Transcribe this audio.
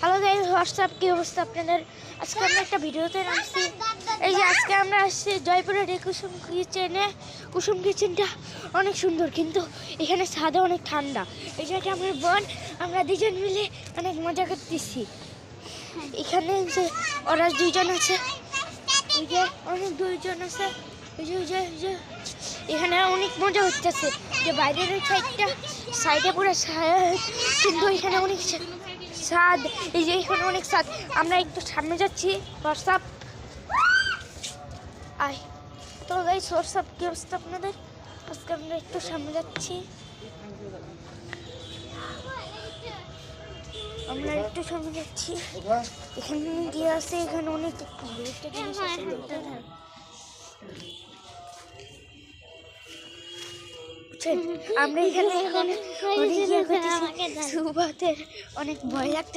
Hello guys, WhatsApp কি অবস্থা আপনাদের? আজকে আমরা একটা ভিডিওতে নামছি। এই যে আজকে আমরা আসছি জয়পুরের কুসুম কিচেনে। কুসুম কিচেনটা অনেক সুন্দর, কিন্তু এখানে ছাদে অনেক ঠান্ডা। এই যে এটা আমার বোন, আমরা দুজন মিলে অনেক মজা করতেছি। এখানে যে ওরা দুইজন আছে, ওই যে অনেক দুইজন আছে, এখানে অনেক মজা হচ্ছে। যে বাইরের ওই সাইডে পুরো কিন্তু এখানে অনেক ছাদ। এই যে এখানে অনেক ছাদ। আমরা একটু সামনে যাচ্ছি। হোয়াটসঅ্যাপ আয় তো গাইস, হোয়াটসঅ্যাপ কি অবস্থা আপনাদের? আজকে আমরা একটু সামনে যাচ্ছি। আমরা একটু সামনে যাচ্ছি। এখানে গিয়ে আছে, এখানে অনেক জিনিস আছে। আমরা এখানে অনেক অনেক ভয় লাগছে।